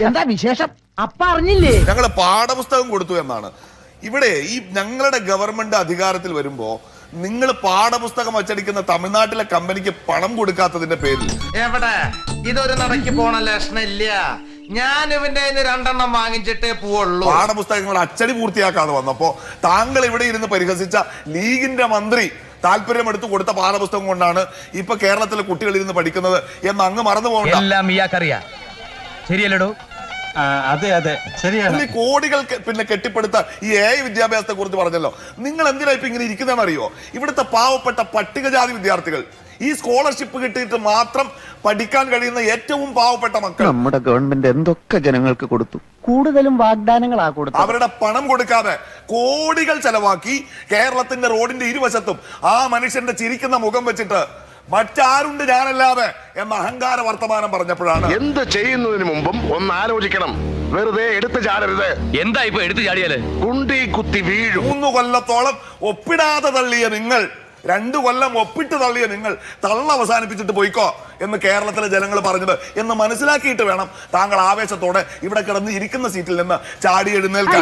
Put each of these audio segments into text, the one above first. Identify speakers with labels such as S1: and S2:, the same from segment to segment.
S1: എന്താ വിശേഷം? അപ്പ അറിഞ്ഞില്ലേ?
S2: ഞങ്ങൾ പാഠപുസ്തകം കൊടുത്തു എന്നാണ്. ഇവിടെ ഈ ഞങ്ങളുടെ ഗവൺമെന്റ് അധികാരത്തിൽ വരുമ്പോ നിങ്ങൾ പാഠപുസ്തകം അച്ചടിക്കുന്ന തമിഴ്നാട്ടിലെ കമ്പനിക്ക് പണം കൊടുക്കാത്തതിന്റെ പേരിൽ
S3: എവിടെ ഇതൊരു നടക്ക് പോണ ലക്ഷണില്ല. ഞാൻ ഇവന്റെ 2 വാങ്ങിച്ചിട്ടേ പോവുള്ളൂ.
S2: പാഠപുസ്തകങ്ങൾ അച്ചടി പൂർത്തിയാക്കാതെ വന്നപ്പോ താങ്കൾ ഇവിടെ ഇരുന്ന് പരിഹസിച്ച ലീഗിന്റെ മന്ത്രി താല്പര്യമെടുത്ത് കൊടുത്ത പാഠപുസ്തകം കൊണ്ടാണ് ഇപ്പൊ കേരളത്തിലെ കുട്ടികൾ ഇരുന്ന് പഠിക്കുന്നത് എന്ന് അങ്ങ് മറന്നു പോകണ്ട.
S4: എല്ലാം ഇയാൾക്കറിയാം. ശരിയല്ലടോ?
S5: അതെ അതെ ശരിയാണ്.
S2: കോടികൾ പിന്നെ കെട്ടിപ്പടുത്ത ഈ വിദ്യാഭ്യാസത്തെ കുറിച്ച് പറഞ്ഞല്ലോ. നിങ്ങൾ എന്തിനാ ഇപ്പൊ ഇങ്ങനെ ഇരിക്കുന്നതെന്ന് അറിയോ? ഇവിടുത്തെ പാവപ്പെട്ട പട്ടികജാതി വിദ്യാർത്ഥികൾ, ഈ സ്കോളർഷിപ്പ് കിട്ടിയിട്ട് മാത്രം പഠിക്കാൻ കഴിയുന്ന ഏറ്റവും പാവപ്പെട്ട മക്കൾ
S6: നമ്മുടെ ഗവൺമെന്റ് എന്തൊക്കെ ജനങ്ങൾക്ക് കൊടുത്തു.
S1: കൂടുതലും വാഗ്ദാനങ്ങളാ കൊടുത്തു.
S2: അവരുടെ പണം കൊടുക്കാതെ കോടികൾ ചെലവാക്കി കേരളത്തിന്റെ റോഡിന്റെ ഇരുവശത്തും ആ മനുഷ്യന്റെ ചിരിക്കുന്ന മുഖം വെച്ചിട്ട് മറ്റാരുണ്ട് ഞാനല്ലാതെ എന്ന അഹങ്കാര വർത്തമാനം പറഞ്ഞപ്പോഴാണ്
S7: എന്ത് ചെയ്യുന്നതിന് മുമ്പും ഒന്ന് ആലോചിക്കണം. വെറുതെ എടുത്തു ചാടരുത്.
S4: എന്താ ഇപ്പൊ എടുത്തു ചാടിയാല്?
S7: കുണ്ടി കുത്തി വീഴും.
S2: 3 കൊല്ലത്തോളം ഒപ്പിടാതെ തള്ളിയ നിങ്ങൾ, 2 കൊല്ലം ഒപ്പിട്ട് തള്ളിയ നിങ്ങൾ തള്ള അവസാനിപ്പിച്ചിട്ട് പോയിക്കോ എന്ന് കേരളത്തിലെ ജനങ്ങൾ പറഞ്ഞത് എന്ന് മനസ്സിലാക്കിയിട്ട് വേണം താങ്കൾ ആവേശത്തോടെ ഇവിടെ കിടന്ന് ഇരിക്കുന്ന സീറ്റിൽ നിന്ന് ചാടി എഴുന്നേൽക്കാൻ.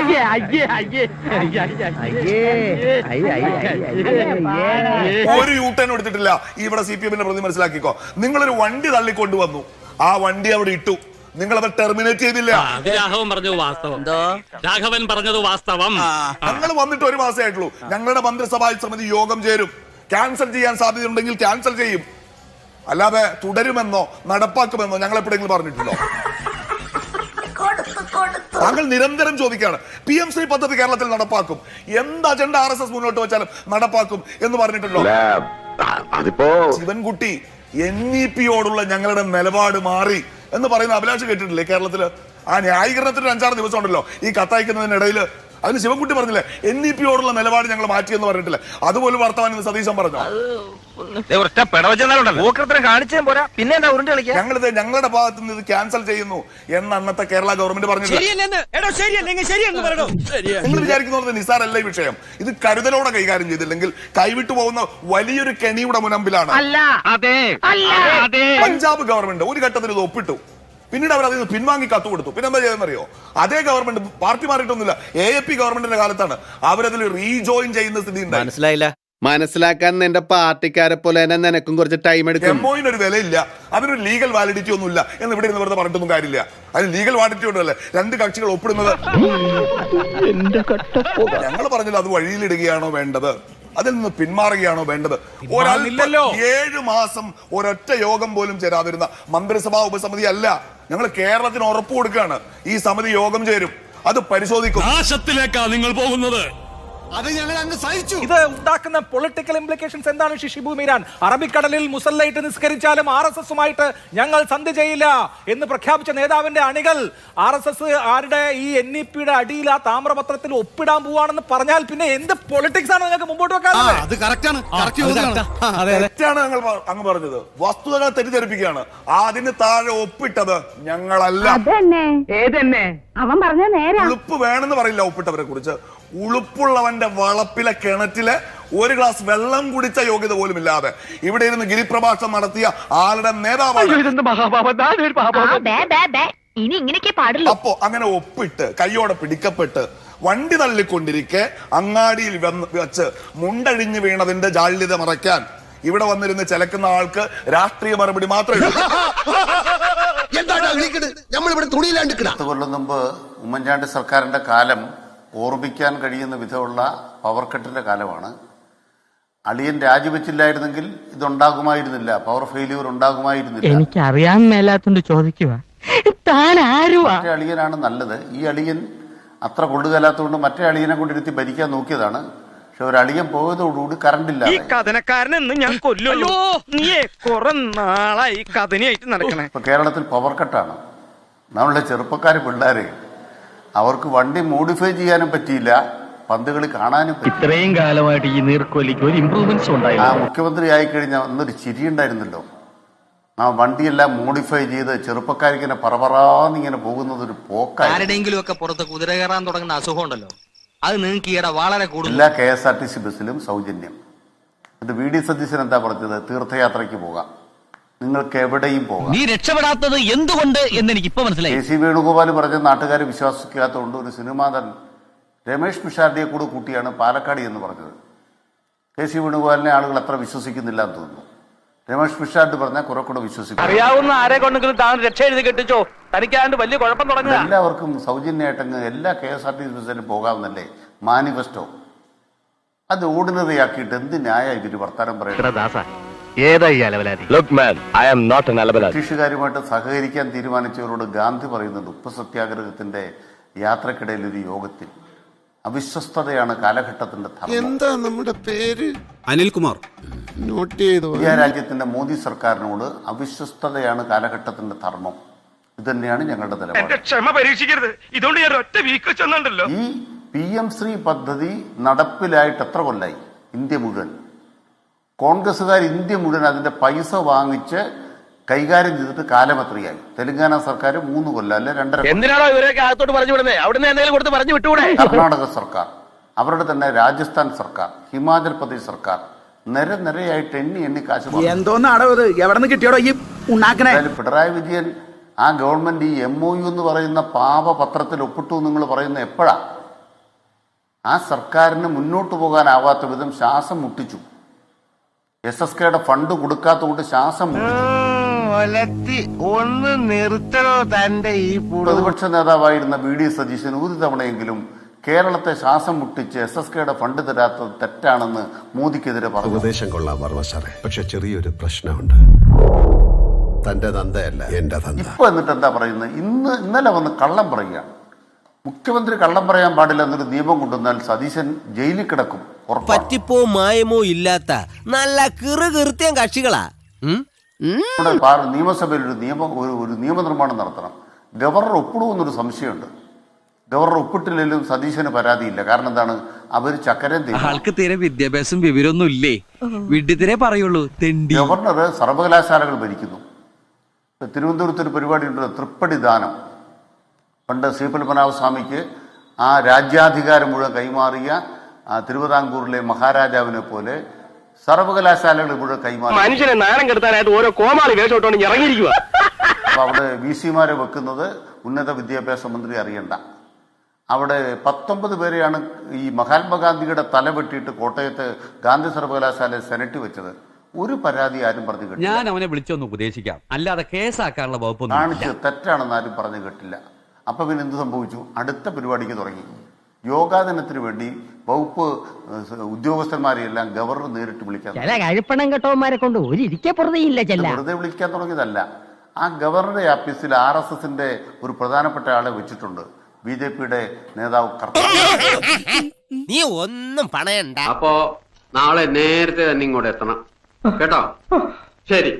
S2: ഒരു യൂട്ടേൺ എടുത്തിട്ടില്ല ഇവിടെ CPM-ന്റെ പ്രതി, മനസ്സിലാക്കിക്കോ. നിങ്ങളൊരു വണ്ടി തള്ളിക്കൊണ്ടുവന്നു, ആ വണ്ടി അവിടെ ഇട്ടു, നിങ്ങളത് ടെർമിനേറ്റ് ചെയ്തില്ല.
S8: രാഘവൻ പറഞ്ഞത് വാസ്തവം.
S2: ഞങ്ങൾ വന്നിട്ട് 1 മാസമേ ആയിട്ടുള്ളൂ. ഞങ്ങളുടെ മന്ത്രിസഭാ സമിതി യോഗം ചേരും. ക്യാൻസൽ ചെയ്യാൻ സാധ്യതയുണ്ടെങ്കിൽ ക്യാൻസൽ ചെയ്യും. അല്ലാതെ തുടരുമെന്നോ നടപ്പാക്കുമെന്നോ ഞങ്ങൾ എപ്പോഴെങ്കിലും പറഞ്ഞിട്ടുണ്ടോ? താങ്കൾ നിരന്തരം ചോദിക്കുകയാണ് PM-ശ്രീ പദ്ധതി കേരളത്തിൽ നടപ്പാക്കും, എന്ത് അജണ്ട RSS മുന്നോട്ട് വെച്ചാലും നടപ്പാക്കും എന്ന് പറഞ്ഞിട്ടുണ്ടോ?
S7: അതിപ്പോ
S2: ശിവൻകുട്ടി, NEP-യോടുള്ള ഞങ്ങളുടെ നിലപാട് മാറി എന്ന് പറയുന്ന അഭിലാഷ് കേട്ടിട്ടില്ലേ കേരളത്തില്? ആ ന്യായീകരണത്തിന് 5-6 ദിവസം ഉണ്ടല്ലോ ഈ കത്തയക്കുന്നതിനിടയിൽ. അതിന് ശിവൻകുട്ടി പറഞ്ഞില്ലേ NEP-യോടുള്ള നിലപാട് ഞങ്ങൾ മാറ്റിയെന്ന് പറഞ്ഞിട്ടില്ലേ? അതുപോലും വർത്തമാനം സതീശൻ പറഞ്ഞു. ഞങ്ങളിത് ഞങ്ങളുടെ ഭാഗത്ത് നിന്ന് ഇത് ക്യാൻസൽ ചെയ്യുന്നു എന്ന് അന്നത്തെ കേരള ഗവൺമെന്റ് പറഞ്ഞിട്ടില്ല. നിങ്ങൾ വിചാരിക്കുന്നത് നിസാരല്ല ഈ വിഷയം. ഇത് കരുതലോടെ കൈകാര്യം ചെയ്തില്ലെങ്കിൽ കൈവിട്ടു പോകുന്ന വലിയൊരു കെണിയുടെ മുനമ്പിലാണ്. പഞ്ചാബ് ഗവൺമെന്റ് ഒരു ഘട്ടത്തിൽ ഇത് ഒപ്പിട്ടു, പിന്നീട് അവർ അതിൽ നിന്ന് പിൻവാങ്ങി കത്ത് കൊടുത്തു. പിന്നെ എന്താ ചെയ്തെന്നറിയോ? അതേ ഗവൺമെന്റ്, പാർട്ടി മാറിയിട്ടൊന്നുമില്ല, AAP ഗവൺമെന്റിന്റെ കാലത്താണ് അവരതിൽ റീജോയിൻ ചെയ്യുന്ന സ്ഥിതി ഉണ്ടായി.
S6: മനസ്സിലായില്ല? മനസ്സിലാക്കാൻ എന്റെ പാർട്ടിക്കാരെ പോലെ തന്നെ നിനക്കും കുറച്ച് ടൈം എടുക്കും.
S2: MOU-ന് ഒരു വിലയില്ല, അതിനൊരു ലീഗൽ വാലിഡിറ്റി ഒന്നുമില്ല എന്ന് ഇവിടെ ഇരുന്ന് വെറുതെ പറഞ്ഞിട്ടൊന്നും കാര്യമില്ല. അതിന് ലീഗൽ വാലിഡിറ്റി ഉണ്ടല്ലേ 2 കക്ഷികൾ ഒപ്പിടുന്നത്. ഞങ്ങൾ പറഞ്ഞില്ല അത് വഴിയിലിടുകയാണോ വേണ്ടത്, അതിൽ നിന്ന് പിന്മാറുകയാണോ വേണ്ടത്? 7 മാസം ഒരൊറ്റ യോഗം പോലും ചേരാതിരുന്ന മന്ത്രിസഭാ ഉപസമിതി അല്ല. ഞങ്ങൾ കേരളത്തിന് ഉറപ്പ് കൊടുക്കുകയാണ്, ഈ സമിതി യോഗം ചേരും, അത് പരിശോധിക്കും.
S8: നാശത്തിലേക്കാണ് നിങ്ങൾ പോകുന്നത്.
S5: അത് ഞങ്ങൾ അങ്ങ് സഹിച്ചു.
S9: ഇത് ഉണ്ടാക്കുന്ന പൊളിറ്റിക്കൽ ഇംപ്ലിക്കേഷൻസ് എന്താണ് ഷിബു മീരാൻ? അറബിക്കടലിൽ മുസല്ലയിട്ട് നിസ്കരിച്ചാലും RSS-ഉമായിട്ട് ഞങ്ങൾ സന്ധി ചെയ്യില്ല എന്ന് പ്രഖ്യാപിച്ച നേതാവിന്റെ അണികൾ RSS ആരുടെ ഈ NEP-യുടെ അടിയിൽ ആ താമ്രപത്രത്തിൽ ഒപ്പിടാൻ പോവാണെന്ന് പറഞ്ഞാൽ പിന്നെ എന്ത് പൊളിറ്റിക്സ് ആണ് നിങ്ങൾക്ക് മുമ്പോട്ട് വെക്കാറുള്ളത്?
S5: അത് കറക്റ്റാണ്.
S2: തെറ്റാണ് അങ്ങ് പറഞ്ഞത്. വസ്തുതകൾ തെറ്റിദ്ധരിപ്പിക്കുകയാണ്. അതിന് താഴെ ഒപ്പിട്ടത് ഞങ്ങളല്ല.
S1: അവൻ പറഞ്ഞ നേരെ
S2: ഉളുപ്പ് വേണമെന്ന് പറയില്ല ഒപ്പിട്ടവരെ കുറിച്ച്. ഉളുപ്പുള്ളവന്റെ വളപ്പിലെ കിണറ്റിലെ 1 ഗ്ലാസ് വെള്ളം കുടിച്ച യോഗ്യത പോലും ഇല്ലാതെ ഇവിടെ ഇരുന്ന് ഗിരിപ്രഭാഷണം നടത്തിയ ആളുടെ നേതാവാണ്. അപ്പോ അങ്ങനെ ഒപ്പിട്ട് കയ്യോടെ പിടിക്കപ്പെട്ട് വണ്ടി തള്ളിക്കൊണ്ടിരിക്കെ അങ്ങാടിയിൽ വെച്ച് മുണ്ടഴിഞ്ഞു വീണതിന്റെ ജാള്യത മറയ്ക്കാൻ ഇവിടെ വന്നിരുന്ന് ചിലക്കുന്ന ആൾക്ക് രാഷ്ട്രീയ മറുപടി മാത്രമേ ഉള്ളൂ.
S10: 10 കൊല്ലം മുമ്പ് ഉമ്മൻചാണ്ടി സർക്കാരിന്റെ കാലം ഓർമ്മിക്കാൻ കഴിയുന്ന വിധമുള്ള പവർ കട്ടിന്റെ കാലമാണ്. അളിയൻ രാജിവെച്ചില്ലായിരുന്നെങ്കിൽ ഇതുണ്ടാകുമായിരുന്നില്ല, പവർ ഫെയിലിയർ ഉണ്ടാകുമായിരുന്നില്ല.
S1: എനിക്കറിയാൻ മേലാത്തോണ്ട് ചോദിക്കുക,
S10: മറ്റേ അളിയനാണ് നല്ലത്. ഈ അളിയൻ അത്ര കൊള്ളുകലാത്തോണ്ട് മറ്റേ അളിയനെ കൊണ്ടിരുത്തി ഭരിക്കാൻ നോക്കിയതാണ്. പക്ഷെ ഒരു അളിയൻ പോയതോടുകൂടി കറണ്ടില്ല. ഇപ്പൊ കേരളത്തിൽ പവർ കട്ടാണ്. നമ്മളുടെ ചെറുപ്പക്കാര് പിള്ളേര് അവർക്ക് വണ്ടി മോഡിഫൈ ചെയ്യാനും പറ്റിയില്ല, പന്തുകളി കാണാനും പറ്റില്ല.
S4: ഇത്രയും കാലമായിട്ട് ഈ നീർക്കോലിക്ക് ഒരു ഇംപ്രൂവ്മെന്റ്സ് ഉണ്ടായി.
S10: ആ മുഖ്യമന്ത്രി ആയിക്കഴിഞ്ഞാൽ ഒന്നൊരു ചിരി ഉണ്ടായിരുന്നല്ലോ. ആ വണ്ടിയെല്ലാം മോഡിഫൈ ചെയ്ത് ചെറുപ്പക്കാരിങ്ങനെ പറപറാന്നിങ്ങനെ പോകുന്നത് ഒരു പോക്കായി.
S3: ആരുടെയെങ്കിലും ഒക്കെ പുറത്ത് കുതിര കയറാൻ തുടങ്ങുന്ന അസുഖം ഉണ്ടല്ലോ, അത് നിങ്ങൾക്ക് ഈയിടെ വളരെ കൂടുതൽ.
S10: എല്ലാ KSRTC ബസ്സിലും സൗജന്യം. ഇത് VD സതീശൻ എന്താ പറഞ്ഞത്? തീർത്ഥയാത്രയ്ക്ക് പോകാം. നിങ്ങൾക്ക് എവിടെയും പോകാം.
S4: നീ രക്ഷപ്പെടാത്തത് എന്തുകൊണ്ട് എന്ന് എനിക്ക് ഇപ്പൊ മനസ്സിലായി.
S10: കെ സി വേണുഗോപാൽ പറഞ്ഞ നാട്ടുകാരെ വിശ്വസിക്കാത്തതുകൊണ്ട് ഒരു സിനിമാ നടൻ രമേഷ് പിഷാരടിയെ കൂടെ കൂട്ടിയാണ് പാലക്കാട് എന്ന് പറഞ്ഞത്. കെ സി വേണുഗോപാലിനെ ആളുകൾ അത്ര വിശ്വസിക്കുന്നില്ല എന്ന് തോന്നുന്നു. രമേഷ് പിഷാരടി പറഞ്ഞാൽ കുറെ കൂടെ വിശ്വസിക്കും.
S4: അറിയാവുന്ന ആരെ കൊണ്ടെങ്കിലും താൻ രക്ഷ എഴുതി കെട്ടിച്ചോ, തനിക്കാണ്ട് വലിയ കുഴപ്പം തുടങ്ങുക.
S10: എല്ലാവർക്കും സൗജന്യമായിട്ടങ്ങ് എല്ലാ KSRTC ബസ്സിലും പോകാമെന്നല്ലേ മാനിഫെസ്റ്റോ? അത് ഓർഡിനറി ആക്കിയിട്ട് എന്ത് ന്യായ ഇവര് വർത്താനം പറയുന്നത്? ബ്രിട്ടീഷുകാരുമായിട്ട് സഹകരിക്കാൻ തീരുമാനിച്ചവരോട് ഗാന്ധി പറയുന്നുണ്ട് ഉപ്പ് സത്യാഗ്രഹത്തിന്റെ യാത്രക്കിടയിൽ ഒരു യോഗത്തിൽ അവിശ്വസ്തതയാണ് കാലഘട്ടത്തിന്റെ ധർമ്മം.
S5: എന്താ നമ്മുടെ പേര്? അനിൽകുമാർ. നോട്ട് ചെയ്തോ?
S10: ഇന്ത്യ രാജ്യത്തിന്റെ മോദി സർക്കാരിനോട് അവിശ്വസ്തതയാണ് കാലഘട്ടത്തിന്റെ ധർമ്മം. ഇത് തന്നെയാണ് ഞങ്ങളുടെ നിലപാട്.
S8: ക്ഷമ പരീക്ഷിക്കരുത്. ഇതുകൊണ്ട് ഞാൻ ഒറ്റ വീക്ക് ചെന്നുണ്ടല്ലോ.
S10: ഈ PM ശ്രീ പദ്ധതി നടപ്പിലായിട്ട് എത്ര കൊല്ലായി? ഇന്ത്യ മുഴുവൻ കോൺഗ്രസുകാർ ഇന്ത്യ മുഴുവൻ അതിന്റെ പൈസ വാങ്ങിച്ച് കൈകാര്യം ചെയ്തിട്ട് കാലം എത്രയായി? തെലങ്കാന സർക്കാർ 3 കൊല്ലം അല്ലെ 2.5.
S4: എന്തിനാണോ ഇവരൊക്കെ അകത്തോട്ട് പറഞ്ഞു വിടുന്നത്? അവിടുന്ന് എന്തെങ്കിലും കൊടുത്ത് പറഞ്ഞു വിട്ടുകൂടെ?
S10: കർണാടക സർക്കാർ, അവരുടെ തന്നെ രാജസ്ഥാൻ സർക്കാർ, ഹിമാചൽ പ്രദേശ് സർക്കാർ നിരയായിട്ട് എണ്ണി കാശ്.
S1: എന്തോന്നാടോ ഇത്? എവിടെ നിന്ന് കിട്ടിയോടോ ഈ ഉണ്ടാക്കണേ?
S10: പിണറായി വിജയൻ ആ ഗവൺമെന്റ് ഈ MOU എന്ന് പറയുന്ന പാപപത്രത്തിൽ ഒപ്പിട്ടു നിങ്ങൾ പറയുന്ന എപ്പോഴാ? ആ സർക്കാരിന് മുന്നോട്ട് പോകാനാവാത്ത വിധം ശ്വാസം മുട്ടിച്ചു. SSKയുടെ ഫണ്ട് കൊടുക്കാത്തതുകൊണ്ട് ശ്വാസം മുട്ടിച്ചു.
S3: ഒന്ന് നിർത്തണോ തന്റെ ഈ
S10: പ്രതിപക്ഷ നേതാവായിരുന്ന VD സതീശൻ ഒരു തവണയെങ്കിലും കേരളത്തെ ശ്വാസം മുട്ടിച്ച് SSKയുടെ ഫണ്ട് തരാത്തത് തെറ്റാണെന്ന് മോദിക്കെതിരെ പറഞ്ഞു.
S5: ഉപദേശം കൊള്ളാൻ വർമ്മ സാറേ, പക്ഷെ ചെറിയൊരു പ്രശ്നമുണ്ട്. തന്റെ തന്തയല്ല എന്റെ തന്ത.
S10: ഇപ്പൊ എന്നിട്ട് എന്താ പറയുന്നത്? ഇന്നലെ വന്ന് കള്ളം പറയുകയാണ്. മുഖ്യമന്ത്രി കള്ളം പറയാൻ പാടില്ല എന്നൊരു നിയമം കൊണ്ടുവന്നാൽ സതീശൻ ജയിലിൽ കിടക്കും.
S1: പറ്റിപ്പോ മായമോ ഇല്ലാത്ത നല്ല കീർത്തിയം കക്ഷികളാ.
S10: നിയമസഭയിൽ ഒരു നിയമനിർമ്മാണം നടത്തണം. ഗവർണർ ഒപ്പിടുമെന്നൊരു സംശയമുണ്ട്. ഗവർണർ ഒപ്പിട്ടില്ലെങ്കിലും സതീശന് പരാതിയില്ല. കാരണം എന്താണ്? അവർ ചക്കരം
S1: ആൾക്ക് തീരെ വിദ്യാഭ്യാസം വിവരമൊന്നും ഇല്ലേ? വിഡ്ഢിത്തിരെ പറയുള്ളൂ.
S10: ഗവർണർ സർവകലാശാലകൾ ഭരിക്കുന്നു. തിരുവനന്തപുരത്ത് ഒരു പരിപാടി ഉണ്ട്, തൃപ്പടി ദാനം. പണ്ട് ശ്രീ പത്മനാഭസ്വാമിക്ക് ആ രാജ്യാധികാരം മുഴുവൻ കൈമാറിയ തിരുവിതാംകൂറിലെ മഹാരാജാവിനെ പോലെ സർവകലാശാലകൾ മുഴുവൻ കൈമാറി.
S4: മനുഷ്യനെ നാണം കെടുത്താനായിട്ട് ഓരോ കോമാളി വേഷോട്ടോണ്ട് ഇറങ്ങിയിരിക്കുക.
S10: അപ്പൊ അവിടെ VC-മാരെ വെക്കുന്നത് ഉന്നത വിദ്യാഭ്യാസ മന്ത്രി അറിയണ്ട. അവിടെ 19 പേരെയാണ് ഈ മഹാത്മാഗാന്ധിയുടെ തല വെട്ടിയിട്ട് കോട്ടയത്ത് ഗാന്ധി സർവകലാശാല സെനറ്റ് വെച്ചത്. ഒരു പരാതി ആരും പറഞ്ഞു കേട്ടില്ല.
S4: ഞാൻ അവനെ വിളിച്ചൊന്ന് ഉപദേശിക്കാം, അല്ലാതെ കേസാക്കാനുള്ള വകുപ്പൊന്നും
S10: കാണിച്ച് തെറ്റാണെന്ന് ആരും പറഞ്ഞു കേട്ടില്ല. അപ്പൊ പിന്നെ എന്ത് സംഭവിച്ചു? അടുത്ത പരിപാടിക്ക് തുടങ്ങി. യോഗാ ദിനത്തിന് വേണ്ടി വകുപ്പ് ഉദ്യോഗസ്ഥന്മാരെയെല്ലാം ഗവർണർ നേരിട്ട് വിളിക്കാൻ. വെറുതെ വിളിക്കാൻ തുടങ്ങിയതല്ല. ആ ഗവർണറുടെ ഓഫീസിൽ RSSന്റെ ഒരു പ്രധാനപ്പെട്ട ആളെ വെച്ചിട്ടുണ്ട്. BJPയുടെ നേതാവ്.
S1: നീ ഒന്നും പണയണ്ട.
S11: അപ്പോ നാളെ നേരത്തെ തന്നെ ഇങ്ങോട്ട് എത്തണം കേട്ടോ? ശരി.